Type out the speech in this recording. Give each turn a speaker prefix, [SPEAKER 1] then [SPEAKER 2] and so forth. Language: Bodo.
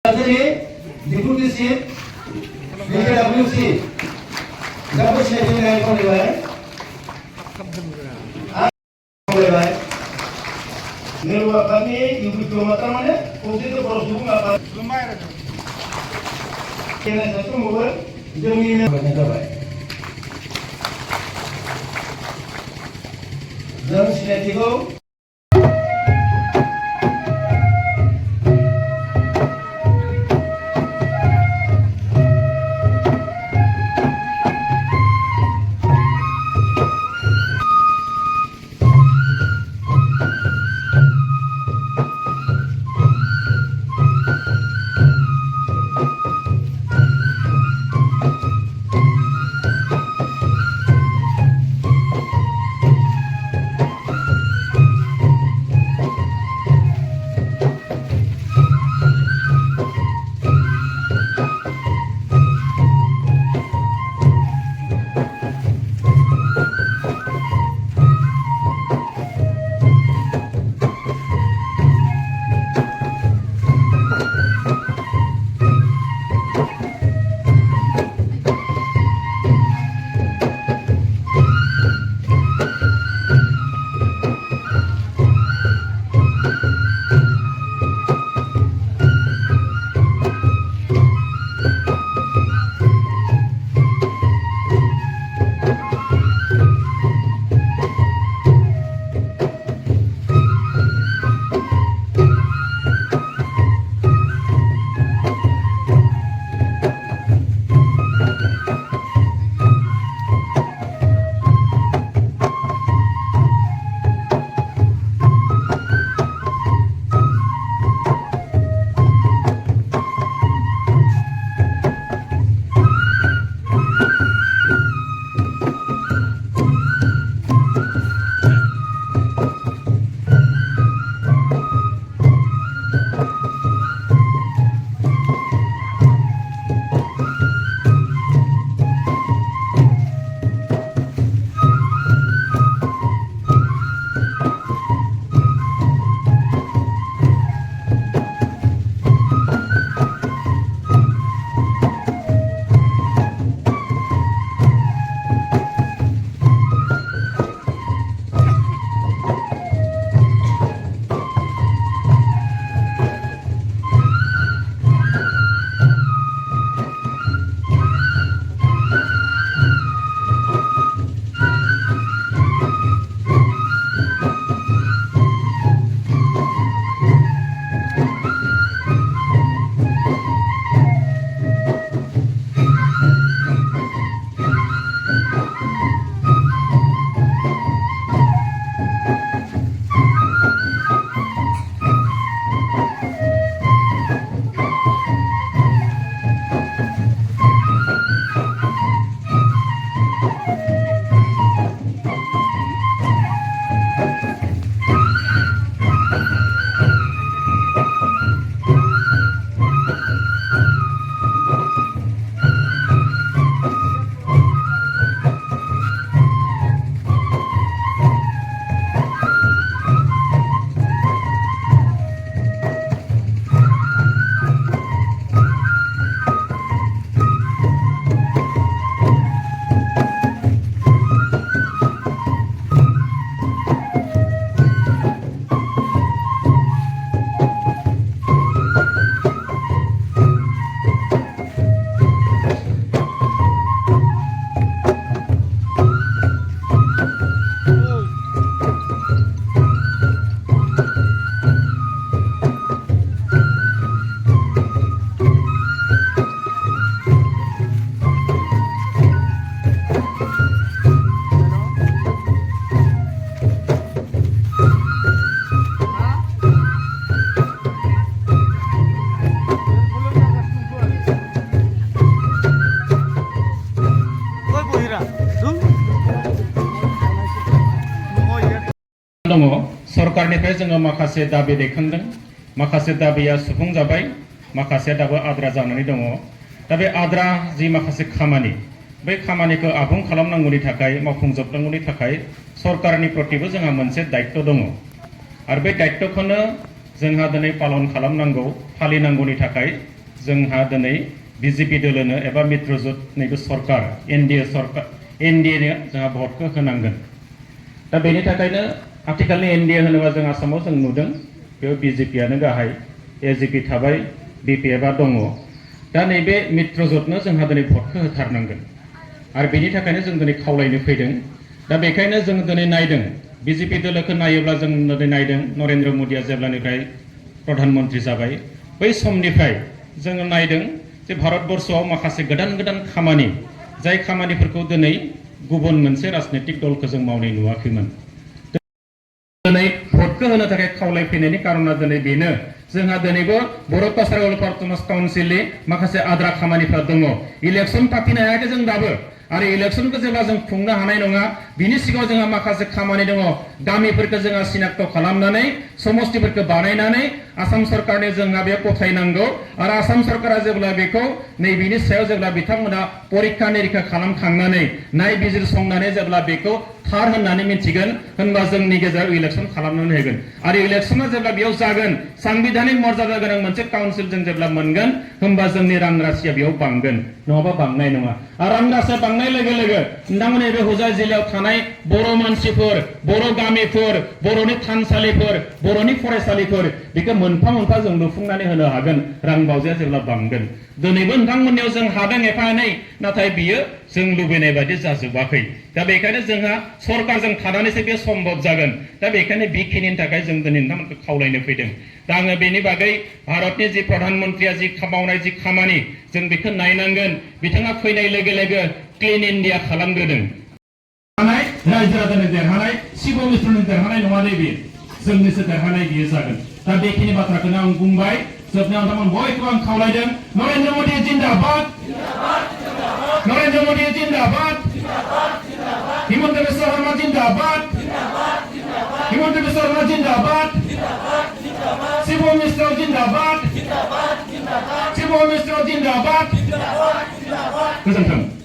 [SPEAKER 1] Deputy Chief, BKWC, dapat saya dengar kau lewat. Lewat. Lewat kami ibu kilometer mana? Waktu itu baru subuh apa? Lumayan. Kena satu mobil jaminan banyak dapat. Jam sini tiga.
[SPEAKER 2] दङ सरकारनिफ्राय जोङो माखासे दाबि दैखांदों माखासे दाबिया सुफुंजाबाय माखासे दाबो आद्रा जानानै दङ दा बे आद्रा जि माखासे खामानि बै खामानिखौ आबुं खालामनांगौनि थाखाय मावफुंजोबनांगौनि थाखाय सरकारनि प्रतिबो जोंहा मोनसे दायित्व दङ आरो बे दायित्वखौनो जोंहा दिनै पालन खालामनांगौ फालिनांगौनि थाखाय जोंहा दिनै बिजेपि दोलोनो एबा मित्रजोट नैबे सरकार एनडिए सरकार एनडिएनो जोंहा भटखौ होनांगोन दा बेनि थाखायनो आथिखालनि एनडिए होनोबा जों आसामाव जों नुदों बेयाव बिजेपियानो गाहाय एजिपि थाबाय बिपिएफआ दङ दा नैबे मित्रजोटनो जोंहा दिनै भटखौ होथारनांगोन आरो बेनि थाखायनो जों दिनै खावलायनो फैदों दा बेखायनो जों दिनै नायदों बिजेपि दोलोखौ नायोब्ला जों दिनै नायदों नरेन्द्र मदिया जेब्लानिफ्राय प्रधानमन्त्रि जाबाय बै समनिफ्राय जोङो नायदों जे भारतबर्षआव माखासे गोदान गोदान खामानि जाय खामानिफोरखौ दिनै गुबुन मोनसे राजनैतिक दलखौ जों मावनाय नुवाखैमोन दिनै भटखौ होनो थाखाय खावलायफैनायनि कारना दिनै बेनो जोंहा दिनैबो बर' कालचारेल पारफर्मेन्स काउन्सिलनि माखासे आद्रा खामानिफोर दङ इलेक्सन फाथिनो हायाखै जों दाबो आरो इलेक्सनखौ जेब्ला जों खुंनो हानाय नङा बिनि सिगाङाव जोंहा माखासे खामानि दङ गामिफोरखौ जोंहा सिनाक्त खालामनानै समष्टिफोरखौ बानायनानै आसाम सरकारनो जोंहा बे गथायनांगौ आरो आसाम सरकारा जेब्ला बेखौ नैबेनि सायाव जेब्ला बिथांमोना परीक्षा निरीक्षा खालामखांनानै नायबिजिरसंनानै जेब्ला बेखौ थार होननानै मिथिगोन होनबा जोंनि गेजेराव इलेक्सन खालामनानै होगोन आरो इलेक्सना जेब्ला बेयाव जागोन सांबिधानिक मर्यादा गोनां मोनसे काउन्सिल जों जेब्ला मोनगोन होनबा जोंनि रां राशिया बेयाव बांगोन नङाबा बांनाय नङा आरो रां राशिया बांनाय लोगो लोगो नोंथांमोननि बे हुजाय जिल्लायाव थानाय बर' मानसिफोर बर' गामिफोर बर'नि थानसालिफोर बर'नि फरायसालिफोर बेखौ मोनफा मोनफा जों लुफुंनानै होनो हागोन रां बावजाया जेब्ला बांगोन दिनैबो नोंथांमोननियाव जों हादों एफा एनै नाथाय बियो जों लुबैनाय बायदि जाजोबाखै दा बेखायनो जोंहा सरकारजों थानानैसो बे सम्भब जागोन दा बेखायनो बेखिनिनि थाखाय जों दिनै नोंथांमोनखौ खावलायनो फैदों दा आङो बेनि बागै भारतनि जि प्रधानमन्त्रिया जि मावनाय जि खामानि जों बेखौ नायनांगोन बिथाङा फैनाय लोगो लोगो क्लिन इन्डिया खालामग्रोदों रायजो राजानि देरहानाय शिव मिश्रनि देरहानाय नङा नैबे जोंनिसो देरहानाय बियो जागोन दा बेखिनि बाथ्राखौनो आं बुंबाय जोबनायाव नोंथांमोन बयखौबो आं खावलायदों नरेन्द्र मदि जिन्दाबाद नरेन्द्र मदि जिन्दाबाद हिमन्त बिश्व शर्मा जिन्दाबाद हिमन्त बिश्व शर्मा जिन्दाबाद शिव मिश्र जिन्दाबाद शिव मिश्र जिन्दाबाद गोजोन्थों।